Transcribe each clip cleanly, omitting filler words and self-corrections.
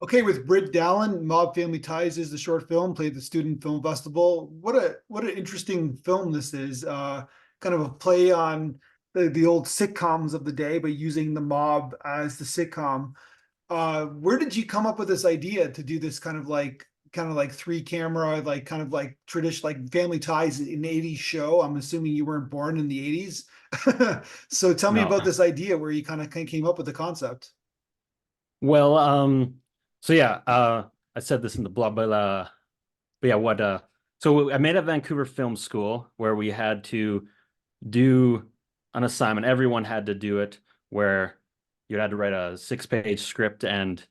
Okay, with Britt Dallyn, Mob Family Ties is the short film, played the Student Film Festival. What an interesting film this is. Kind of a play on the old sitcoms of the day, but using the mob as the sitcom. Where did you come up with this idea to do this kind of like three camera, like kind of like traditional like Family Ties in 80s show? I'm assuming you weren't born in the 80s. So tell me No. about this idea where you kind of came up with the concept. Well, so yeah, I said this in the blog, but yeah, so I made a Vancouver Film School where we had to do an assignment. Everyone had to do it, where you had to write a 6-page script, and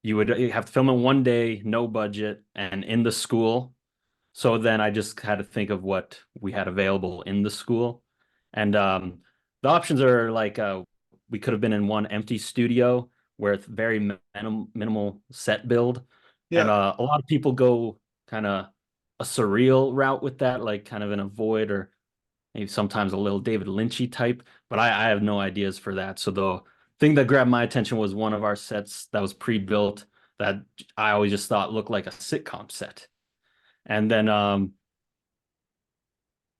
you have to film in one day, no budget, and in the school. So then I just had to think of what we had available in the school, and the options are like we could have been in one empty studio with very minimal set build, and Yeah. a lot of people go kind of a surreal route with that, like kind of in a void or maybe sometimes a little David Lynchy type. But I have no ideas for that. So the thing that grabbed my attention was one of our sets that was pre-built that I always just thought looked like a sitcom set. And then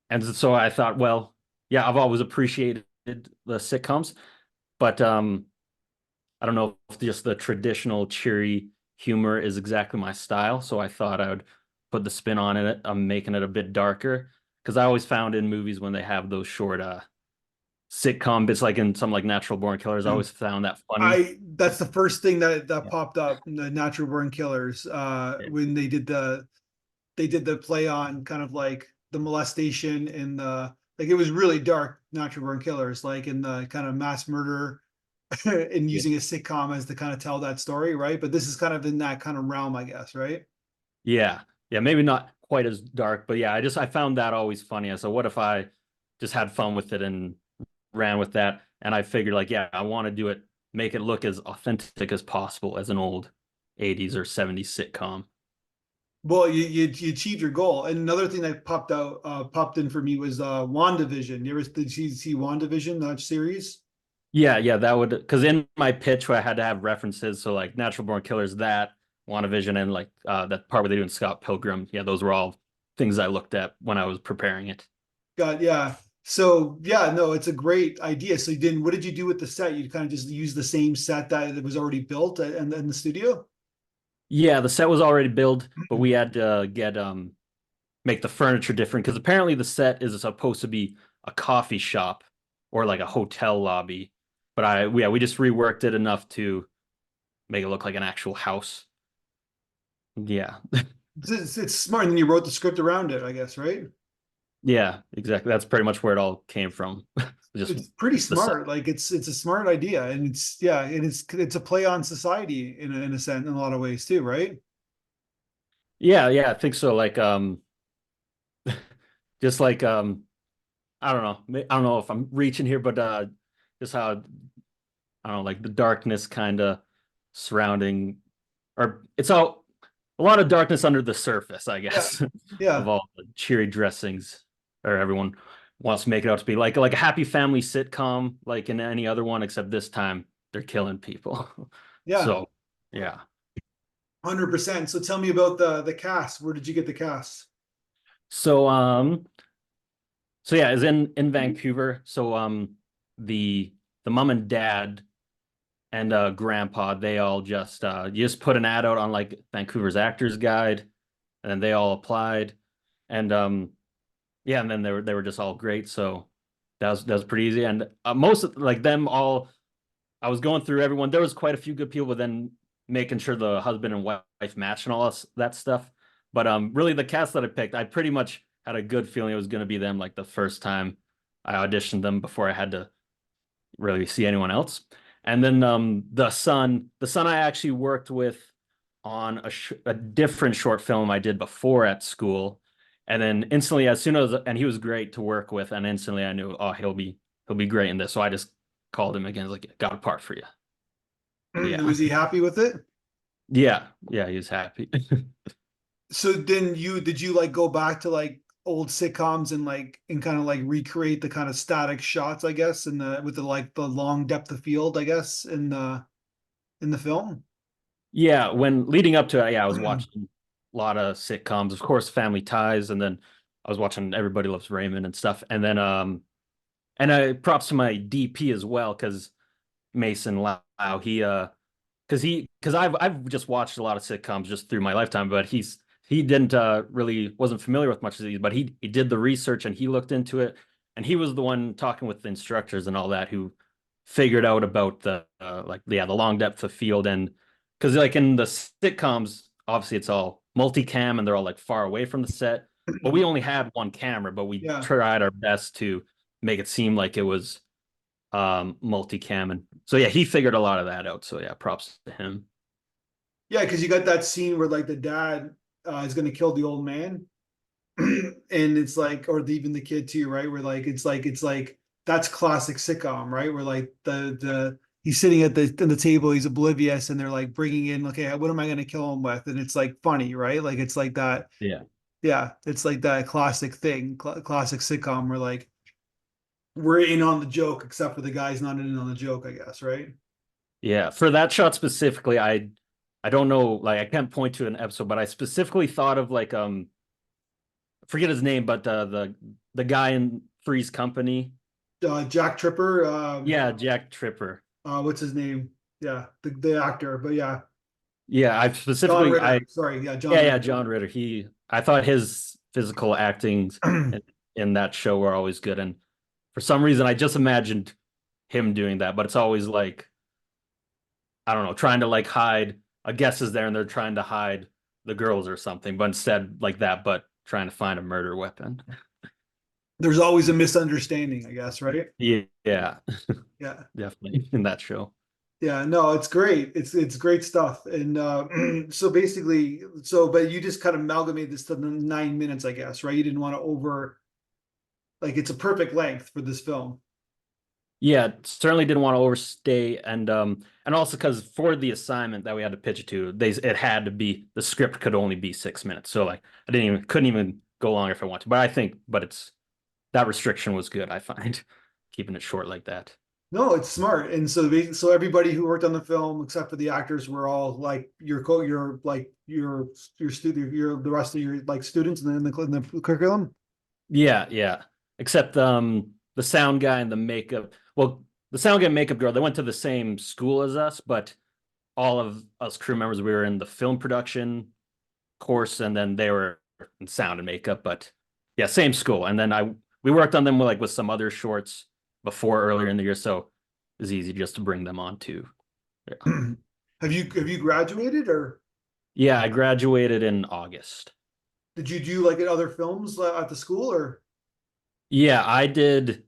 and so I thought, well, yeah, I've always appreciated the sitcoms, but I don't know if just the traditional cheery humor is exactly my style. So I thought I would put the spin on it. I'm making it a bit darker because I always found in movies when they have those short sitcom bits, like in some like Natural Born Killers, I always found that funny. I That's the first thing that Yeah. popped up, the Natural Born Killers, Yeah. when they did the play on kind of like the molestation and the like it was really dark Natural Born Killers, like in the kind of mass murder and Yeah. using a sitcom as to kind of tell that story, right? But this is kind of in that kind of realm, I guess, right? Yeah. Yeah. Maybe not quite as dark, but yeah, I found that always funny. So what if I just had fun with it and ran with that? And I figured like, yeah, I want to do it, make it look as authentic as possible as an old 80s or 70s sitcom. Well, you achieved your goal. And another thing that popped in for me was WandaVision. Did you see WandaVision, that series? Yeah, yeah, that would because in my pitch I had to have references. So like Natural Born Killers, that WandaVision, and like that part where they do in Scott Pilgrim. Yeah, those were all things I looked at when I was preparing it. God, yeah. So yeah, no, it's a great idea. So what did you do with the set? You kind of just use the same set that was already built in the studio? Yeah, the set was already built, but we had to get make the furniture different because apparently the set is supposed to be a coffee shop or like a hotel lobby. But yeah, we just reworked it enough to make it look like an actual house. Yeah. It's smart. And then you wrote the script around it, I guess, right? Yeah, exactly. That's pretty much where it all came from. Just It's pretty the set. smart. Like it's a smart idea, and it's a play on society in a sense in a lot of ways too, right? Yeah, yeah, I think so. Like just like I don't know. I don't know if I'm reaching here, but just how I don't know, like the darkness kind of surrounding, or it's all a lot of darkness under the surface, I Yeah, guess, of yeah. all the cheery dressings, or everyone wants to make it out to be like a happy family sitcom, like in any other one, except this time they're killing people. Yeah, So, yeah. 100%. So tell me about the cast. Where did you get the cast? So, so yeah, is in Vancouver. So, the mom and dad and grandpa, they all just you just put an ad out on like Vancouver's Actors Guide, and then they all applied, and yeah, and then they were just all great. So that was pretty easy, and most of like them all, I was going through everyone. There was quite a few good people, but then making sure the husband and wife matched and all that stuff. But really the cast that I picked, I pretty much had a good feeling it was going to be them. Like the first time I auditioned them before I had to really see anyone else. And then the son I actually worked with on a different short film I did before at school. And then instantly, as soon as and he was great to work with, and instantly I knew, oh, he'll be great in this. So I just called him again, like, got a part for you. Yeah, Was he happy with it? yeah, yeah. He was happy. So then did you like go back to like old sitcoms and kind of like recreate the kind of static shots, I guess, and the with the like the long depth of field, I guess, in the film? Yeah, when leading up to it, yeah, I was watching a lot of sitcoms, of course, Family Ties, and then I was watching Everybody Loves Raymond and stuff. And then and I props to my DP as well, because Mason Lau, because I've just watched a lot of sitcoms just through my lifetime, but he didn't really wasn't familiar with much of these, but he did the research and he looked into it, and he was the one talking with the instructors and all that who figured out about the like yeah, the long depth of field. And because like in the sitcoms, obviously it's all multicam and they're all like far away from the set, but we only had one camera, but we Yeah. tried our best to make it seem like it was multicam. And so yeah, he figured a lot of that out, so yeah, props to him. Yeah, because you got that scene where like the dad is going to kill the old man, and it's like, or even the kid too, right? Where like it's like that's classic sitcom, right? Where like the he's sitting at the table, he's oblivious, and they're like bringing in, okay, what am I going to kill him with? And it's like funny, right? Like it's like that. Yeah. Yeah, it's like that classic thing, classic sitcom where like we're in on the joke, except for the guy's not in on the joke, I guess, right? Yeah, for that shot specifically, I don't know, like I can't point to an episode, but I specifically thought of like forget his name, but the guy in Three's Company. Jack Tripper, Yeah, Jack Tripper. what's his name? Yeah, the actor, but yeah, Yeah, I John specifically I Ritter. Sorry, yeah, John yeah, Ritter. John Ritter. I thought his physical actings in that show were always good, and for some reason I just imagined him doing that, but it's always like I don't know, trying to like hide a guest is there and they're trying to hide the girls or something, but instead like that, but trying to find a murder weapon. There's always a misunderstanding, I guess, right? Yeah, yeah, Yeah. definitely in that show. Yeah, no, it's great. It's great stuff. And so basically, so but you just kind of amalgamate this to the 9 minutes, I guess, right? You didn't want to over like it's a perfect length for this film. Yeah, certainly didn't want to overstay, and also because for the assignment that we had to pitch it to, it had to be the script could only be 6 minutes. So like I didn't even couldn't even go longer if I wanted to. But I think but it's that restriction was good, I find, keeping it short like that. No, it's smart. And so everybody who worked on the film, except for the actors, were all like your like your student, your the rest of your like students in the curriculum. Yeah, yeah. Except the sound guy and the makeup. Well, the sound guy and makeup girl, they went to the same school as us, but all of us crew members, we were in the film production course, and then they were in sound and makeup. But yeah, same school. And then we worked on them with some other shorts before earlier in the year, so it was easy just to bring them on too. Yeah. Have you graduated or Yeah, I graduated in August. did you do like other films at the school or Yeah, I did.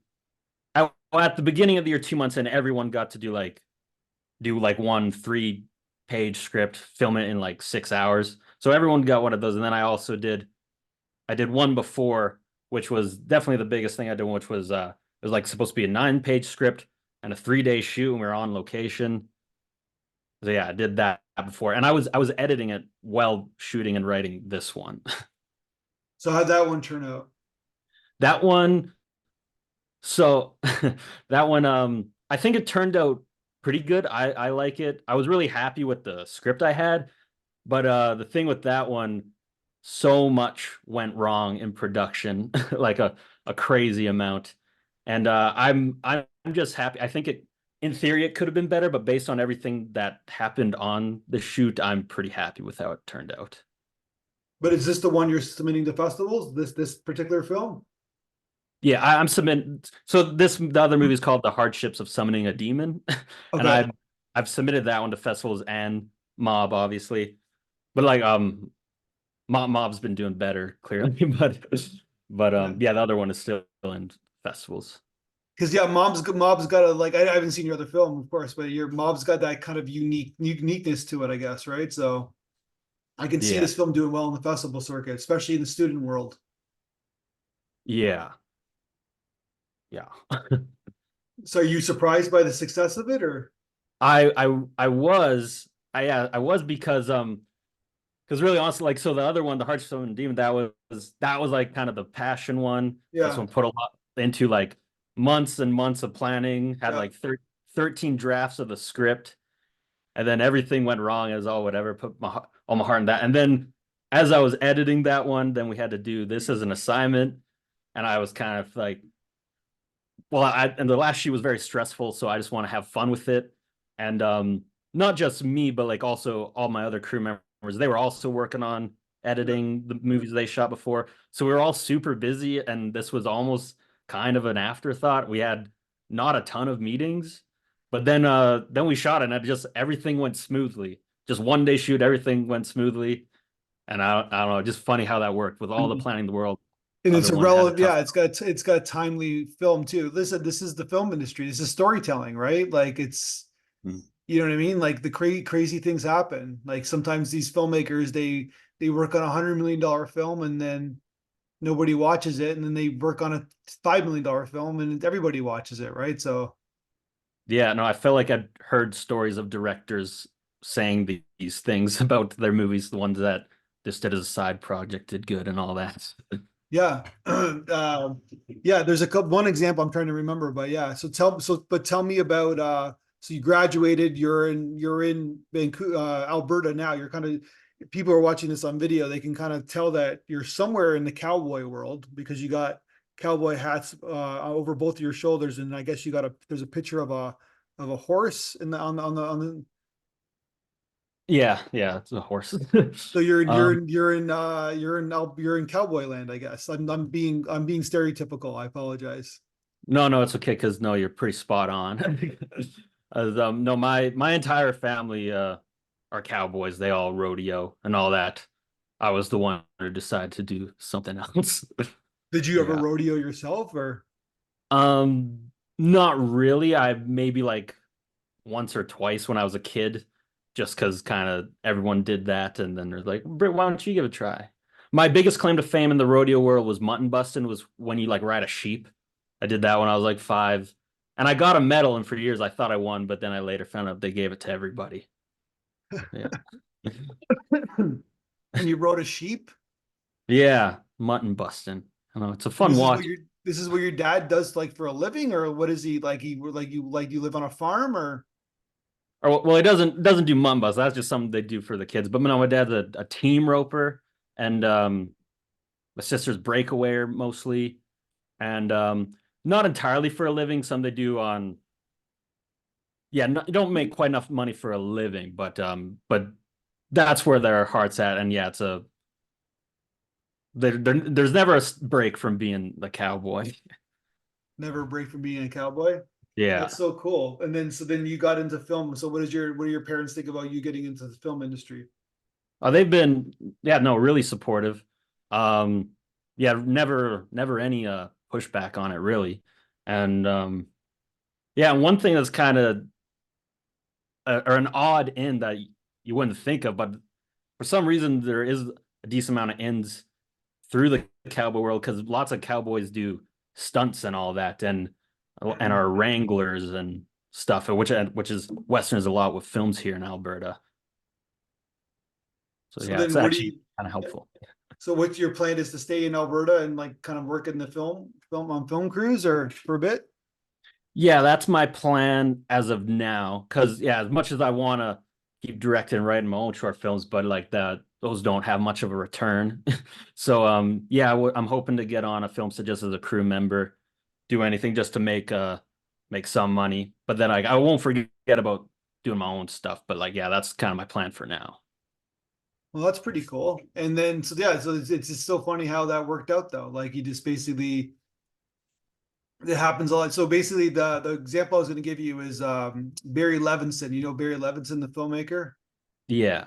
At the beginning of the year, 2 months in, everyone got to do like one 3-page script, film it in like 6 hours. So everyone got one of those. And then I did one before, which was definitely the biggest thing I did, which was it was like supposed to be a 9-page script and a 3-day shoot, and we were on location. So yeah, I did that before. And I was editing it while shooting and writing this one. so how'd that one turn out? That one, so that one, I think it turned out pretty good. I like it. I was really happy with the script I had. But the thing with that one, so much went wrong in production, like a crazy amount. And I'm just happy. I think in theory it could have been better, but based on everything that happened on the shoot, I'm pretty happy with how it turned out. But is this the one you're submitting to festivals? This particular film? Yeah, I'm submitting. So the other movie is called The Hardships of Summoning a Demon, and Okay. I've submitted that one to festivals and Mob, obviously. But like Mob's been doing better, clearly, but Yeah. yeah, the other one is still in festivals. Because yeah, Mob's got a like I haven't seen your other film, of course, but your Mob's got that kind of uniqueness to it, I guess, right? So I can see Yeah, this film doing well in the festival circuit, especially in the student world. yeah, yeah. So are you surprised by the success of it, or I was yeah, I was because really honestly, like so the other one, the Hearthstone and Demon, that was like kind of the passion one. That's yeah, one put a lot into like months and months of planning, had yeah. like 13 drafts of the script. And then everything went wrong as all whatever, put all my heart in that. And then as I was editing that one, then we had to do this as an assignment. And I was kind of like, well, and the last shoot was very stressful, so I just want to have fun with it. And not just me, but like also all my other crew members, they were also working on Yeah. editing the movies they shot before. So we were all super busy, and this was almost kind of an afterthought. We had not a ton of meetings, but then we shot it and it just everything went smoothly. Just one day shoot, everything went smoothly. And I don't know, just funny how that worked with all the planning in the world. And it's Other a one had a relevant, tough. yeah, it's got timely film too. Listen, this is the film industry. This is storytelling, right? Like it's, Mm. you know what I mean? Like the crazy things happen. Like sometimes these filmmakers, they work on $100 million film and then nobody watches it, and then they work on a $5 million film and everybody watches it, right? So Yeah, no, I felt like I'd heard stories of directors saying these things about their movies, the ones that just did as a side project did good and all that. yeah, yeah. There's one example I'm trying to remember, but yeah. But tell me about. So you graduated. You're in Vancouver, Alberta now. You're kind of people are watching this on video. They can kind of tell that you're somewhere in the cowboy world because you got cowboy hats over both of your shoulders, and I guess you got there's a picture of a horse in the on the. Yeah, it's a horse. So you're in you're Um, in you're in you're in cowboy land, I guess. I'm being stereotypical. I apologize. no, it's okay because no, you're pretty spot on. As, no, my entire family are cowboys. They all rodeo and all that. I was the one who decided to do something else. Did you ever Yeah. rodeo yourself or Not really. I maybe like once or twice when I was a kid, just because kind of everyone did that, and then they're like, "Britt, why don't you give it a try?" My biggest claim to fame in the rodeo world was mutton busting, was when you like ride a sheep. I did that when I was like 5, and I got a medal, and for years I thought I won, but then I later found out they gave it to everybody. Yeah, and you rode a sheep? yeah, mutton busting. I know it's a And fun watch. this is what your dad does like for a living, or what is he like? He live on a farm or Or well, it doesn't do mutton bust. That's just something they do for the kids. But no, my dad's a team roper, and my sister's breakawayer mostly, and not entirely for a living. Some they do on, yeah, no, you don't make quite enough money for a living, but that's where their heart's at. And yeah, it's a there's never a break from being the cowboy. never break from being a cowboy? Yeah. That's so cool. And then so then you got into film. So what do your parents think about you getting into the film industry? They've been, yeah, no, really supportive. Um, yeah, never any pushback on it really. And yeah, and one thing that's kind of or an odd end that you wouldn't think of, but for some reason there is a decent amount of ends through the cowboy world because lots of cowboys do stunts and all that, and are wranglers and stuff, which is westerns a lot with films here in Alberta. So So yeah, it's then what do actually you kind of helpful. so what's your plan is to stay in Alberta and like kind of work in the film on film crews or for a bit? Yeah, that's my plan as of now. Because yeah, as much as I want to keep directing and writing my own short films, but like that, those don't have much of a return. So yeah, I'm hoping to get on a film set just as a crew member, do anything just to make some money. But then I won't forget about doing my own stuff. But like yeah, that's kind of my plan for now. Well, that's pretty cool. And then so yeah, so it's just so funny how that worked out though. Like you just basically it happens a lot. So basically the example I was going to give you is Barry Levinson. You know Barry Levinson, the filmmaker? Yeah.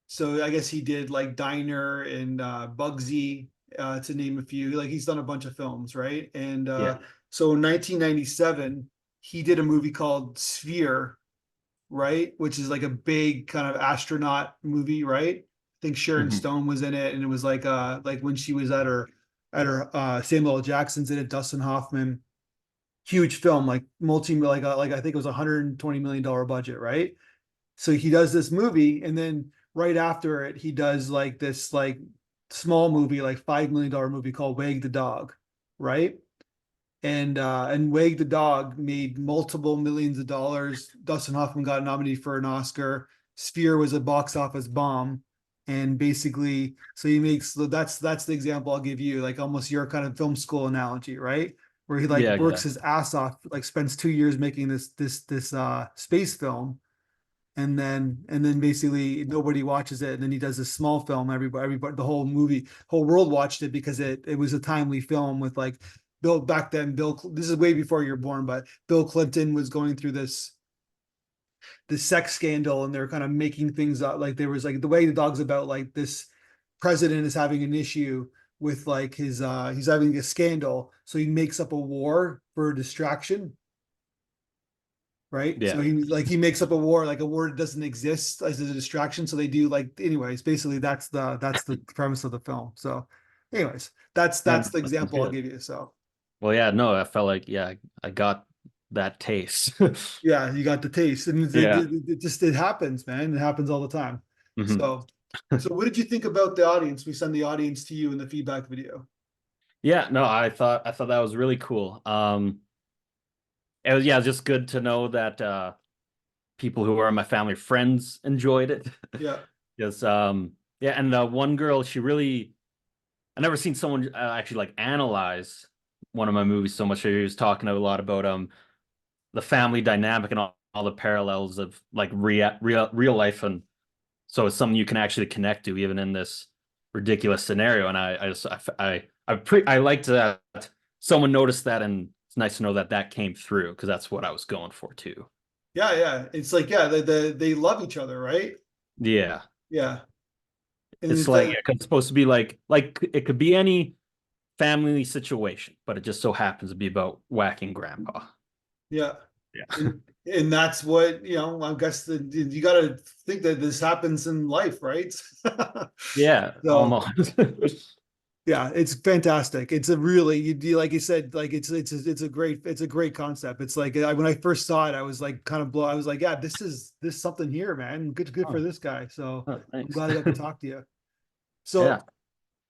So I guess he did like Diner and Bugsy, to name a few. Like he's done a bunch of films, right? And Yeah. so in 1997, he did a movie called Sphere, right? Which is like a big kind of astronaut movie, right? I think Sharon Mhm. Stone was in it, and it was like when she was at her Samuel L. Jackson's in it, Dustin Hoffman. Huge film, like like I think it was $120 million budget, right? So he does this movie, and then right after it, he does like this like small movie, like $5 million movie called Wag the Dog, right? and Wag the Dog made multiple millions of dollars. Dustin Hoffman got nominated for an Oscar. Sphere was a box office bomb, and basically, so he makes that's the example I'll give you, like almost your kind of film school analogy, right? Where he like Yeah, works exactly. his ass off, like spends 2 years making this space film, and then basically nobody watches it, and then he does this small film. Everybody, the whole movie, whole world watched it because it was a timely film with like Bill back then. This is way before you're born, but Bill Clinton was going through this sex scandal, and they're kind of making things up. Like there was like the way the dog's about like this president is having an issue with like his he's having a scandal, so he makes up a war for a distraction, right? Yeah. So he makes up a war, like a war that doesn't exist as a distraction. So they do like anyways, basically that's the premise of the film. So anyways, that's Yeah, that's the that sounds example I'll good. give you. So Well, yeah, no, I felt like, yeah, I got that taste. yeah, you got the taste. And Yeah. it just it happens, man. It happens all the time. Hmm. So what did you think about the audience? We send the audience to you in the feedback video. Yeah, no, I thought that was really cool. It was, yeah, just good to know that people who are my family friends enjoyed it. Yeah. Yes, yeah, and the one girl, she really, I never seen someone actually like analyze one of my movies so much. She was talking a lot about the family dynamic and all the parallels of like real life, and so it's something you can actually connect to even in this ridiculous scenario. And I just I liked that someone noticed that, and it's nice to know that that came through because that's what I was going for too. Yeah, yeah. It's like, yeah, they love each other, right? Yeah, Yeah. And it's it's like, yeah, 'cause it's supposed to be like it could be any family situation, but it just so happens to be about whacking grandpa. yeah. Yeah. And that's what, I guess you got to think that this happens in life, right? Yeah, So almost. yeah, it's fantastic. It's a really, like you said, like it's a great concept. It's like when I first saw it, I was like kind of blown. I was like, yeah, this something here, man. Good for Oh, this guy. So oh, I'm thanks. glad I got to talk to you. Yeah. So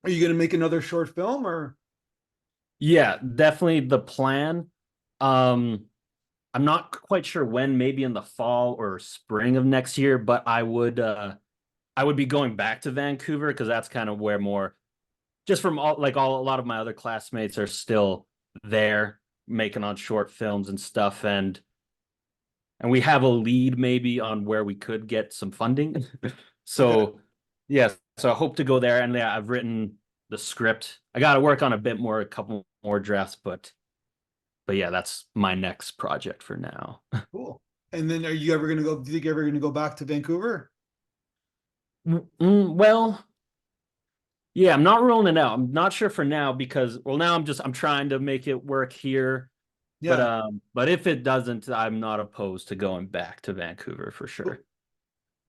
are you going to make another short film or? Yeah, definitely the plan. Um, I'm not quite sure when, maybe in the fall or spring of next year, but I would be going back to Vancouver because that's kind of where more just from all a lot of my other classmates are still there making on short films and stuff, and we have a lead maybe on where we could get some funding. Okay, So yeah, so I hope to go there, and yeah, I've written the script. I got to work on a bit more, a couple more drafts, but yeah, that's my next project for now. cool. And then are you ever going to go, do you think you're ever going to go back to Vancouver? Well, yeah, I'm not ruling it out. I'm not sure for now because, well, now I'm trying to make it work here. Yeah, But if it doesn't, I'm not opposed to going back to Vancouver for cool. sure.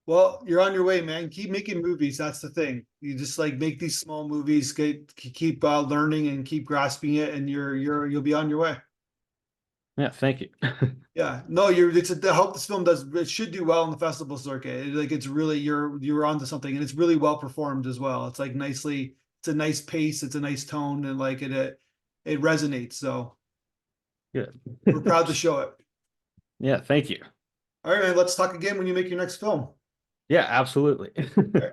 Well, you're on your way, man. Keep making movies. That's the thing. You just like make these small movies, keep learning and keep grasping it, and you'll be on your way. Yeah, thank you. Yeah, no, I hope this film does. It should do well in the festival circuit. Like it's really you're onto something, and it's really well performed as well. It's like nicely. It's a nice pace. It's a nice tone, and like it resonates. So Good. we're proud to show it. Yeah, thank you. All right, man. Let's talk again when you make your next film. Yeah, absolutely. All right.